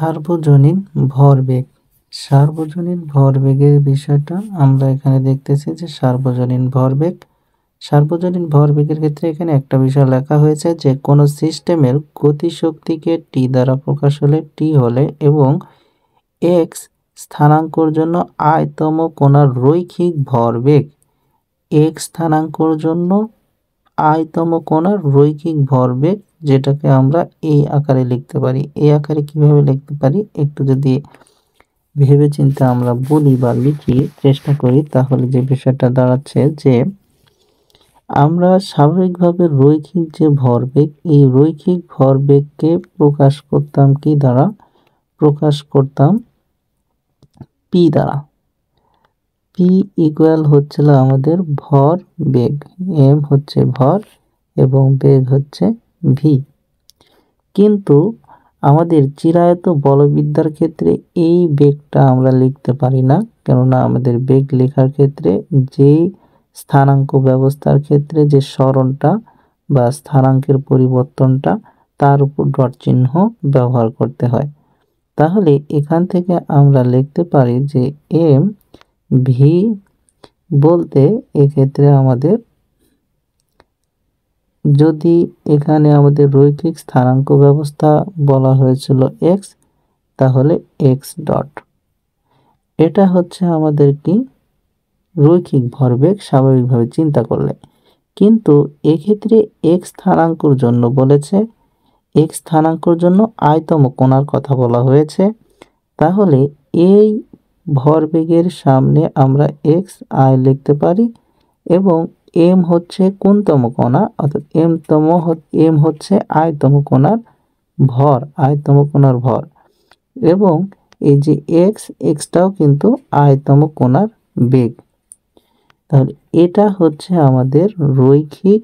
সার্বজনীন ভরবেগ। সার্বজনীন ভরবেগের বিষয়টা আমরা এখানে দেখতেছি যে সার্বজনীন ভরবেগের ক্ষেত্রে এখানে একটা বিষয় লেখা হয়েছে যে কোনো সিস্টেমের গতিশক্তিকে টি দ্বারা প্রকাশ হলে টি হলে এবং এক্স স্থানাঙ্কর জন্য আয়তম কোণার রৈখিক ভরবেগ এক্স স্থানাঙ্কর জন্য আয়তম কোণার রৈখিক ভরবেগ, যেটাকে আমরা এই আকারে লিখতে পারি। এই আকারে কিভাবে লিখতে পারি একটু যদি ভেবে চিন্তে আমরা বলি বা লিখি চেষ্টা করি, তাহলে যে বিষয়টা দাঁড়াচ্ছে যে আমরা স্বাভাবিকভাবে রৈখিক যে ভরবেগ, এই রৈখিক ভরবেগকে প্রকাশ করতাম কি দ্বারা? প্রকাশ করতাম পি দ্বারা। পি ইকুয়াল হচ্ছিল আমাদের ভর বেগ, এম হচ্ছে ভর এবং বেগ হচ্ছে ভি। কিন্তু আমাদের চিরায়ত বলবিদ্যার ক্ষেত্রে এই বেগটা আমরা লিখতে পারি না, কেননা আমাদের বেগ লেখার ক্ষেত্রে যেই স্থানাঙ্ক ব্যবস্থার ক্ষেত্রে যে সরণটা বা স্থানাঙ্কের পরিবর্তনটা তার উপর ডট চিহ্ন ব্যবহার করতে হয়। তাহলে এখান থেকে আমরা লিখতে পারি যে এম ভি বলতে এক্ষেত্রে আমাদের যদি এখানে আমাদের রৈখিক স্থানাঙ্ক ব্যবস্থা বলা হয়েছিল এক্স, তাহলে এক্স ডট, এটা হচ্ছে আমাদের কি রৈখিক ভরবেগ স্বাভাবিকভাবে চিন্তা করলে। কিন্তু এক্ষেত্রে এক্স স্থানাঙ্কর জন্য বলেছে, এক্স স্থানাঙ্কর জন্য আয়তম কোণার কথা বলা হয়েছে। তাহলে এই ভরবেগের সামনে আমরা এক্স আই লিখতে পারি এবং এম হচ্ছে কোনতম কোণা, অর্থাৎ এম হচ্ছে আয়তম কোণার ভর, আয়তম কোণার ভর, এবং এই যে এক্সটাও কিন্তু আয়তম কোণার বেগ। তাহলে এটা হচ্ছে আমাদের রৈখিক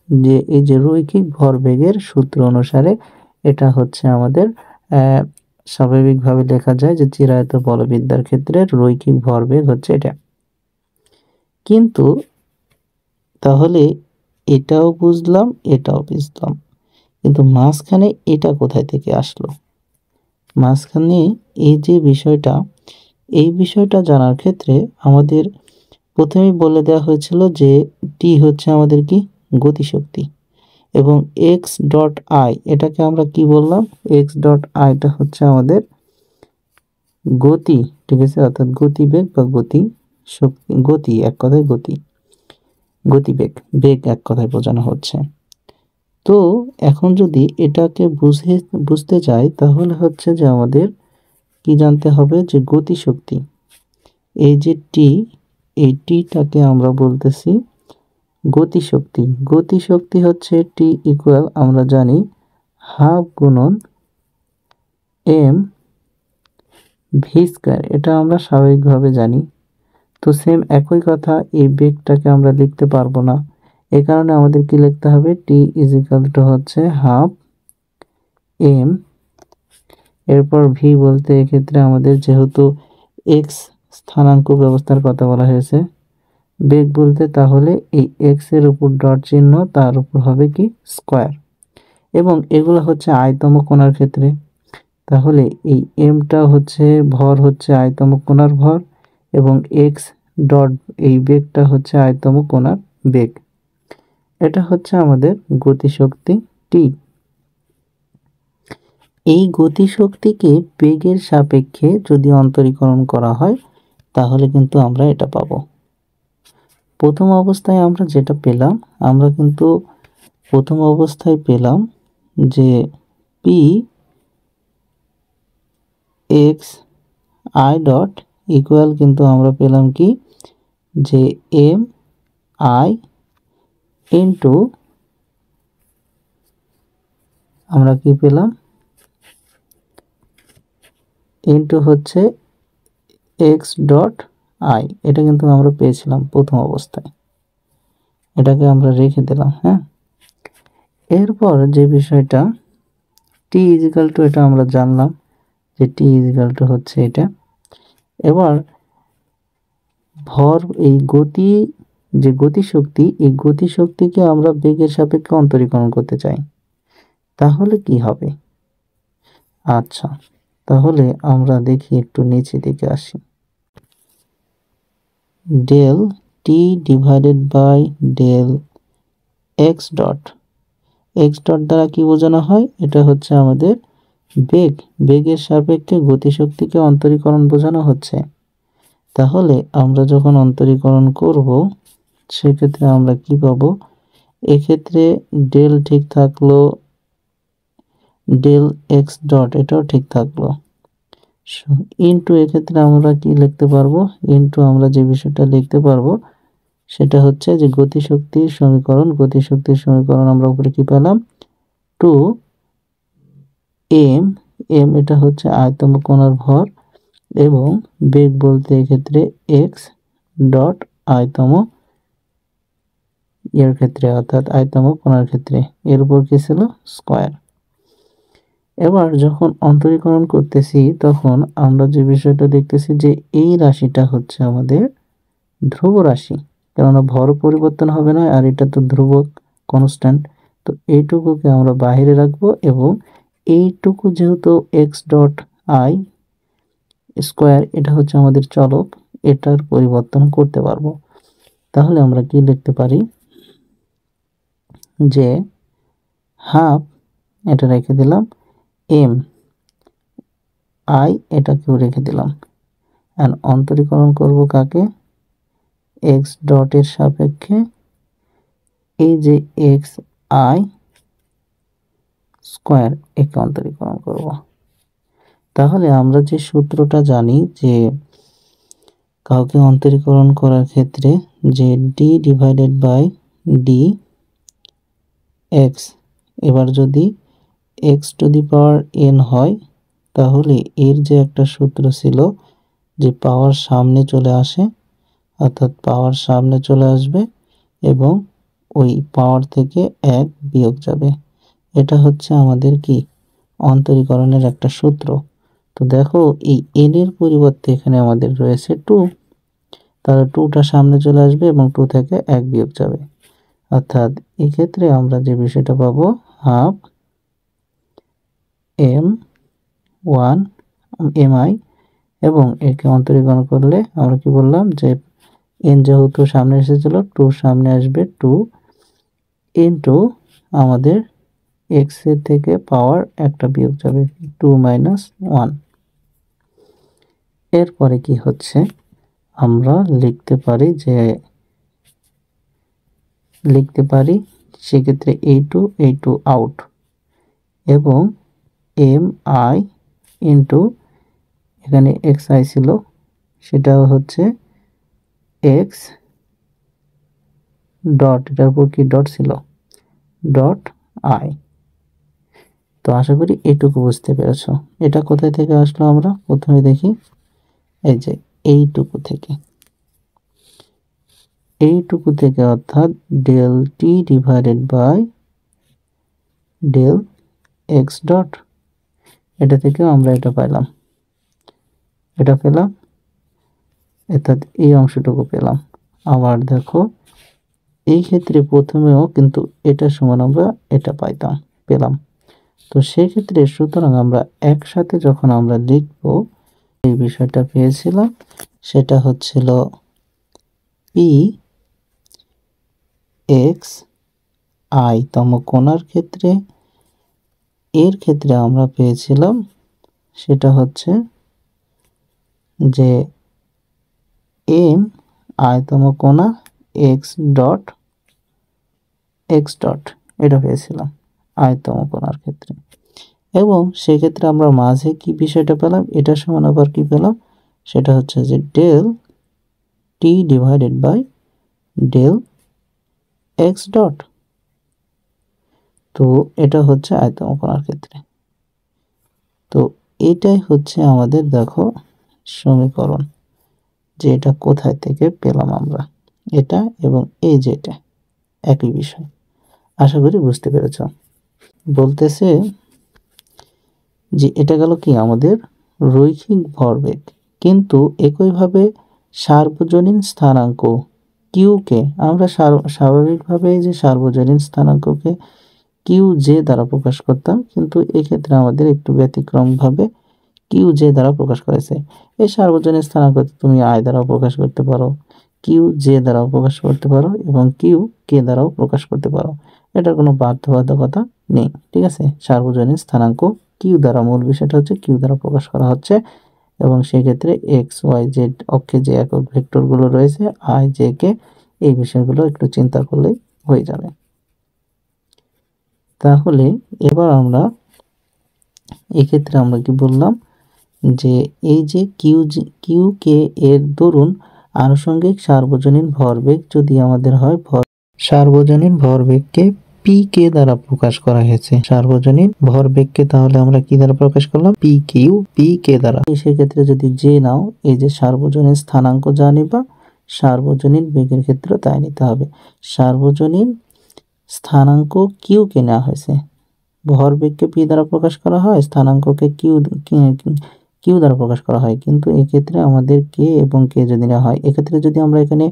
যে এই যে রৈখিক ভরবেগের সূত্র অনুসারে এটা হচ্ছে আমাদের স্বাভাবিকভাবে লেখা যায় যে চিরায়ত বলবিদ্যার ক্ষেত্রে রৈখিক ভরবেগ হচ্ছে এটা। কিন্তু তাহলে এটাও বুঝলাম, এটাও বুঝলাম, কিন্তু মাঝখানে এটা কোথায় থেকে আসলো? মাঝখানে এই যে বিষয়টা, এই বিষয়টা জানার ক্ষেত্রে আমাদের প্রথমেই বলে দেওয়া হয়েছিল যে টি হচ্ছে আমাদের কি গতিশক্তি এবং এক্স ডট আই, এটাকে আমরা কি বললাম? এক্স ডট আইটা হচ্ছে আমাদের গতি, ঠিক আছে, অর্থাৎ গতিবেগ বা গতি শক্তি, গতি এক কথায় গতিবেগ, বেগ এক কথায় বোঝানো হচ্ছে। তো এখন যদি এটাকে বুঝতে চাই তাহলে হচ্ছে যে আমাদের কি জানতে হবে যে গতিশক্তি, এই যে টি, এই টিটাকে আমরা বলতেছি গতিশক্তি। গতিশক্তি হচ্ছে টি ইকুয়াল আমরা জানি হাফ গুণন এম ভি স্কয়ার, এটা আমরা স্বাভাবিকভাবে জানি। তো সেম একই কথা, এই বেগটাকে আমরা লিখতে পারবো না, এই কারণে আমাদের কি লিখতে হবে? টি ইজ ইকুয়াল টু হচ্ছে হাফ এম, এরপর ভি বলতে এক্ষেত্রে আমাদের যেহেতু এক্স স্থানাঙ্ক ব্যবস্থার কথা বলা হয়েছে, বেগ বলতে তাহলে এই এক্স এর উপর ডট চিহ্ন, তার উপর হবে কি স্কয়ার, এবং এগুলো হচ্ছে আয়তম কোণার ক্ষেত্রে। তাহলে এই এমটা হচ্ছে ভর, হচ্ছে আয়তম কোণার ভর, এবং এক্স ডট এই বেগটা হচ্ছে আয়তম কোণার বেগ। এটা হচ্ছে আমাদের গতিশক্তি টি। এই গতিশক্তিকে বেগের সাপেক্ষে যদি অন্তরীকরণ করা হয় তাহলে কিন্তু আমরা এটা পাবো। প্রথম অবস্থায় আমরা যেটা পেলাম, আমরা কিন্তু প্রথম অবস্থায় পেলাম যে P x I dot equal, কিন্তু আমরা পেলাম কি যে এম আই ইন্টু, আমরা কি পেলাম ইন্টু হচ্ছে এক্স ডট আই, এটা কিন্তু আমরা পেয়েছিলাম প্রথম অবস্থায়, এটাকে আমরা রেখে দিলাম। হ্যাঁ, এরপর যে বিষয়টা টি ইজিক্যাল টু, এটা আমরা জানলাম যে টি ইজিক্যাল টু হচ্ছে এটা। এবার ভর, এই গতি যে গতিশক্তি, এই গতিশক্তিকে আমরা বেগের সাপেক্ষে অন্তরীকরণ করতে চাই, তাহলে কি হবে? আচ্ছা, তাহলে আমরা দেখি একটু নিচে দিকে আসি। Del T divided by del X dot, X dot দ্বারা কি বোঝানো হয়? এটা হচ্ছে আমাদের বেগ, বেগের সাপেক্ষে গতিশক্তিকে অন্তরীকরণ বোঝানো হচ্ছে। তাহলে আমরা যখন অন্তরীকরণ করব সেক্ষেত্রে আমরা কি পাবো? এক্ষেত্রে ডেল ঠিক থাকলো, ডেল এক্স ডট এটাও ঠিক থাকলো, ইনটু এক্ষেত্রে আমরা কি লিখতে পারবো? ইনটু আমরা যে বিষয়টা লিখতে পারবো সেটা হচ্ছে যে গতিশক্তির সমীকরণ, গতিশক্তির সমীকরণ আমরা উপরে কি পেলাম? 2m, m এটা হচ্ছে আয়তন কণার ভর, এবং বেগ বলতে এক্ষেত্রে x ডট আয়তম এর ক্ষেত্রে অর্থাৎ আয়তম কণার ক্ষেত্রে, এর উপর কি ছিল? স্কয়ার। এবার যখন অন্তরীকরণ করতেছি তখন আমরা যে বিষয়টা দেখতেছি যে এই রাশিটা হচ্ছে আমাদের ধ্রুব রাশি, কেননা ভর পরিবর্তন হবে না, আর এটা তো ধ্রুবক কনস্ট্যান্ট। তো এইটুকুকে আমরা বাইরে রাখবো, এবং এইটুকু যেহেতু এক্স ডট আই স্কোয়ার এটা হচ্ছে আমাদের চলক, এটার পরিবর্তন করতে পারবো। তাহলে আমরা কি লিখতে পারি? যে হাফ এটা রেখে দিলাম, এম আই এটাকেও রেখে দিলাম, আর অন্তরীকরণ করব কাকে? এক্স ডটের সাপেক্ষে এই যে এক্স আই স্কোয়ার একে অন্তরীকরণ করব। তাহলে আমরা যে সূত্রটা জানি যে কাউকে অন্তরীকরণ করার ক্ষেত্রে যে D divided by D X, এবার যদি X to the power N হয় তাহলে এর যে একটা সূত্র ছিল যে পাওয়ার সামনে চলে আসে, অর্থাৎ পাওয়ার সামনে চলে আসবে এবং ওই পাওয়ার থেকে 1 বিয়োগ যাবে, এটা হচ্ছে আমাদের কি? অন্তরীকরণের একটা সূত্র। তো দেখো এই n এর পরিবর্তে এখানে আমাদের রয়েছে 2, তাহলে 2টা সামনে চলে আসবে এবং 2 থেকে 1 বিয়োগ যাবে, অর্থাৎ এই ক্ষেত্রে আমরা যে বিষয়টা পাবো হাফ m1 mi, এবং একে অন্তরীকরণ করলে আমরা কি বললাম যে n যেহেতু সামনে এসেছিল 2 সামনে আসবে 2 ইনটু আমাদের x এর থেকে পাওয়ার একটা বিয়োগ যাবে 2 - 1। এরপরে কি হচ্ছে? আমরা লিখতে পারি a2 আউট, এবং mi ইনটু এখানে xi ছিল সেটা হচ্ছে x ডট, এটার উপর কি ডট ছিল? Dot I. তো আশা করি এইটুকু বুঝতে পেরেছো। এটা কোথায় থেকে আসলো? আমরা প্রথমে দেখি, এই যে এইটুকু থেকে অর্থাৎ del T divided by del X dot, এটা থেকে আমরা এটা পেলাম, অর্থাৎ এই অংশটুকু পেলাম। আবার দেখো এই ক্ষেত্রে প্রথমেও কিন্তু এটা সমান আমরা এটা পেলাম। তো সেই ক্ষেত্রে সুতরাং আমরা একসাথে যখন আমরা লিখব এই বিষয়টা পেয়েছিলাম, সেটা হচ্ছিল পি এক্স আই তম কোণার ক্ষেত্রে, এর ক্ষেত্রে আমরা পেয়েছিলাম সেটা হচ্ছে যে এম আয়তম কোণা এক্স ডট এটা পেয়েছিলাম আয়তম কোণার ক্ষেত্রে, এবং সেক্ষেত্রে আমরা মাঝে কি বিষয়টা পেলাম? এটা সমান আবার কি পেলাম? সেটা হচ্ছে যে del T divided by del X dot. তো এটা হচ্ছে আয়তম কোণার ক্ষেত্রে। তো এটাই হচ্ছে আমাদের দেখো সমীকরণ, যে এটা কোথায় থেকে পেলাম আমরা, এটা এবং এই যে এটা একই বিষয়। আশা করি বুঝতে পেরেছ। বলতেছে যে এটা গেল কি আমাদের রৈখিক ভরবেগ, কিন্তু একইভাবে সার্বজনীন স্থানাঙ্ক কিউকে আমরা স্বাভাবিকভাবে যে সার্বজনীন স্থানাঙ্ককে কিউ জে দ্বারা প্রকাশ করতাম, কিন্তু এক্ষেত্রে আমাদের একটু ব্যতিক্রমভাবে কিউ জে দ্বারা প্রকাশ করেছে। এই সার্বজনীন স্থানাঙ্ক তুমি আই দ্বারাও প্রকাশ করতে পারো, কিউ জে দ্বারাও প্রকাশ করতে পারো এবং কিউ কে দ্বারাও প্রকাশ করতে পারো। এটার কোনো বাধ্যবাধকতা নেই, ঠিক আছে। সার্বজনীন স্থানাঙ্ক কিউ দ্বারা, মূল বিষয়টা হচ্ছে কিউ দ্বারা প্রকাশ করা হচ্ছে এবং সেক্ষেত্রে এক্স ওয়াই জেড অক্ষে যে একক ভেক্টরগুলো রয়েছে আই জে কে, এই বিষয়গুলো একটু চিন্তা করলেই হয়ে যাবে। তাহলে এবার আমরা এক্ষেত্রে আমরা কি বললাম যে এই যে কিউ কে এর দরুন আনুষঙ্গিক সার্বজনীন ভরবেগ যদি আমাদের হয়, সার্বজনীন ভরবেগকে পি কে দ্বারা প্রকাশ করা হয়েছে। সার্বজনীন ভরবেগকে তাহলে আমরা কি দ্বারা প্রকাশ করলাম? পি কে দ্বারা। সেক্ষেত্রে যদি জে নাও, এই যে সার্বজনীন স্থানাঙ্ক যা নিবা, সার্বজনীন বেগের ক্ষেত্রে তাই নিতে হবে। সার্বজনীন স্থানাঙ্ক কিউ কে নেওয়া হয়েছে, ভরবেগকে পি দ্বারা প্রকাশ করা হয়, স্থানাঙ্ককে কিউ দ্বারা প্রকাশ করা হয়, কিন্তু এক্ষেত্রে আমাদের কে এবং কে যদি নেওয়া হয়, এক্ষেত্রে যদি আমরা এখানে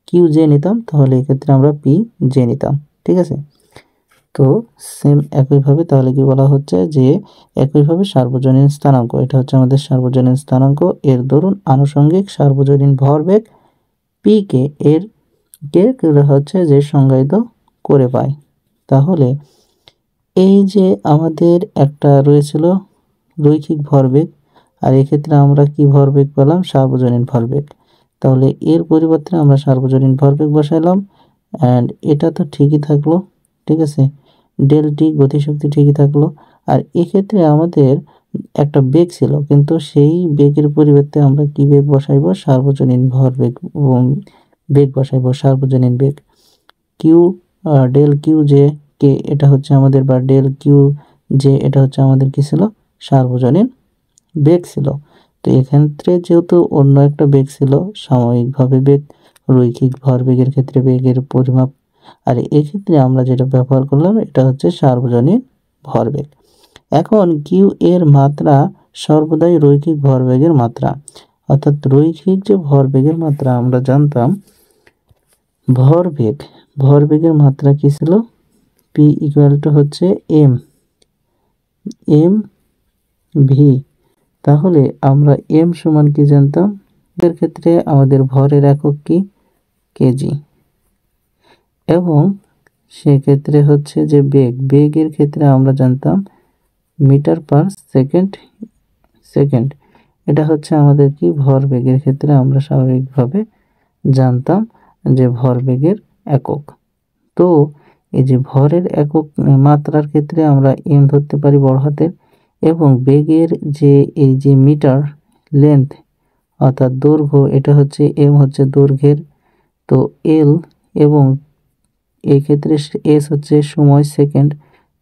কিউ জে নিতাম তাহলে এক্ষেত্রে আমরা পি জে নিতাম, ঠিক আছে। তো সেম একইভাবে তাহলে কি বলা হচ্ছে যে একইভাবে সার্বজনীন স্থানাঙ্ক, এটা হচ্ছে আমাদের সার্বজনীন স্থানাঙ্ক, এর দরুন আনুষঙ্গিক সার্বজনীন ভরবেগ পি কে এর কে হচ্ছে যে সংজ্ঞায়িত করে পাই। তাহলে এই যে আমাদের একটা রয়েছিল রৈখিক ভরবেগ, আর এক্ষেত্রে আমরা কি ভরবেগ পেলাম? সার্বজনীন ভরবেগ। তাহলে এর পরিবর্তে আমরা সার্বজনীন ভরবেগ বসাইলাম, অ্যান্ড এটা তো ঠিকই থাকলো, ঠিক আছে, ডেল টি গতিশক্তি ঠিকই থাকলো। আর এক্ষেত্রে আমাদের একটা বেগ ছিল, কিন্তু সেই বেগের পরিবর্তে আমরা কি বেগ বসাইব? সার্বজনীন ভরবেগ বেগ বসাইব, সার্বজনীন বেগ Q del Q J K, এটা হচ্ছে আমাদের, বা ডেল কিউ জে, এটা হচ্ছে আমাদের কি ছিল? সার্বজনীন বেগ ছিল। তো এক্ষেত্রে যেহেতু অন্য একটা বেগ ছিল, সাময়িকভাবে বেগ, রৈখিক ভরবেগের ক্ষেত্রে বেগের পরিমাপ, আর এক্ষেত্রে আমরা যেটা ব্যবহার করলাম এটা হচ্ছে সার্বজনীন ভরবেগ। এখন কিউ এর মাত্রা সর্বদাই রৈখিক ভরবেগের মাত্রা, অর্থাৎ রৈখিক যে ভরবেগের মাত্রা আমরা জানতাম, ভরবেগের মাত্রা কি ছিল? পি ইকুয়াল টু হচ্ছে এম ভি। তাহলে আমরা এম সমান কি জানতাম? এর ক্ষেত্রে আমাদের ভরের একক কি? কেজি। এবং সেক্ষেত্রে হচ্ছে যে বেগের ক্ষেত্রে আমরা জানতাম মিটার পার সেকেন্ড। এটা হচ্ছে আমাদের কি? ভরবেগের ক্ষেত্রে আমরা স্বাভাবিকভাবে জানতাম যে ভরবেগের একক। তো এই যে ভরের একক মাত্রার ক্ষেত্রে আমরা এম ধরতে পারি বড় হাতের, এবং বেগের যে এই যে মিটার লেন্থ অর্থাৎ দৈর্ঘ্য, এটা হচ্ছে এম হচ্ছে দৈর্ঘ্যের, তো এল, এবং এই ক্ষেত্রে এস হচ্ছে সময় সেকেন্ড,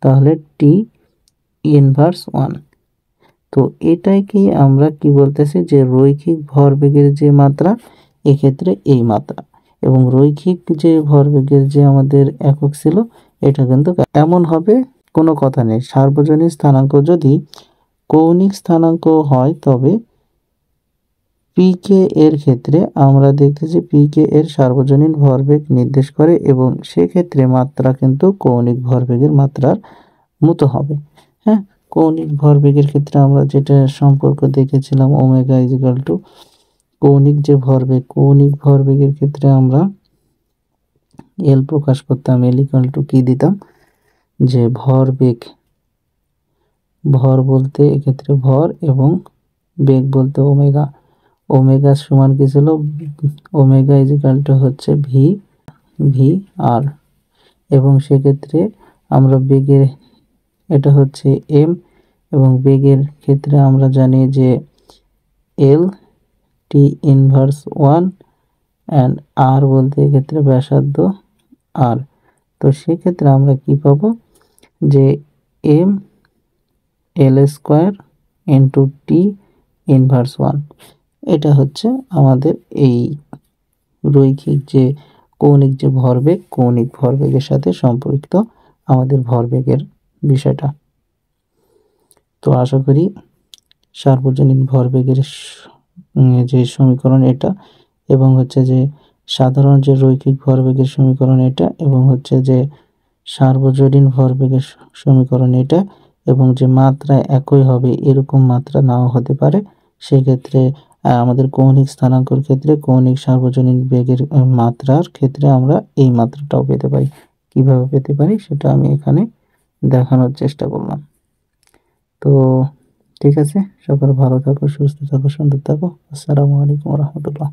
তাহলে টি ইনভার্স 1। তো এটাই কি আমরা কি বলতেছি যে রৈখিক ভরবেগের যে মাত্রা, এক্ষেত্রে এই মাত্রা, এবং রৈখিক যে ভরবেগের যে আমাদের একক ছিল এটা কিন্তু এমন হবে, কোনো কথা নেই। সার্বজনীন স্থানাঙ্ক যদি কৌণিক স্থানাঙ্ক হয় তবে পিকে এর ক্ষেত্রে আমরা দেখতেছি পিকে এর সার্বজনীন ভরবেগ নির্দেশ করে, এবং সেক্ষেত্রে মাত্রা কিন্তু কৌণিক ভরবেগের মাত্রার মতো হবে। হ্যাঁ, কৌণিক ভরবেগের ক্ষেত্রে আমরা যেটা সম্পর্ক দেখেছিলাম ওমেগা ইজিক্যাল টু কৌণিক যে ভরবেগ, কৌণিক ভরবেগের ক্ষেত্রে আমরা এল প্রকাশ করতাম, এল ইকুয়াল টু কি দিতাম? যে ভরবেগ, ভর বলতে এক্ষেত্রে ভর এবং বেগ বলতে ওমেগা, ওমেগা সমান কি ছিল? ওমেগা ইজিক্যাল টু হচ্ছে ভি আর, এবং সেক্ষেত্রে আমরা বেগের, এটা হচ্ছে এম, এবং বেগের ক্ষেত্রে আমরা জানি যে এল টি ইনভার্স 1, অ্যান্ড আর বলতে এক্ষেত্রে ব্যাসার্ধ আর। তো সেক্ষেত্রে আমরা কি পাবো? যে M L square into T inverse 1, এটা হচ্ছে আমাদের এই রৈখিক যে কৌণিক যে ভরবেগ, কৌণিক ভরবেগের সাথে সম্পর্কিত আমাদের ভরবেগের বিষয়টা। তো আশা করি সার্বজনীন ভরবেগের যে সমীকরণ এটা, এবং হচ্ছে যে সাধারণ যে রৈখিক ভরবেগের সমীকরণ এটা, এবং হচ্ছে যে সার্বজনীন ভরবেগের সমীকরণ এটা, এবং যে মাত্রা একই হবে এরকম মাত্রা নাও হতে পারে। সেক্ষেত্রে আমাদের কৌণিক স্থানাঙ্কর ক্ষেত্রে কৌণিক সার্বজনীন বেগের মাত্রার ক্ষেত্রে আমরা এই মাত্রাটাও পেতে পারি। কিভাবে পেতে পারি সেটা আমি এখানে দেখানোর চেষ্টা করলাম। তো ঠিক আছে, সকলে ভালো থাকো, সুস্থ থাকো, সুন্দর থাকো। আসসালামু আলাইকুম রহমতুল্লাহ।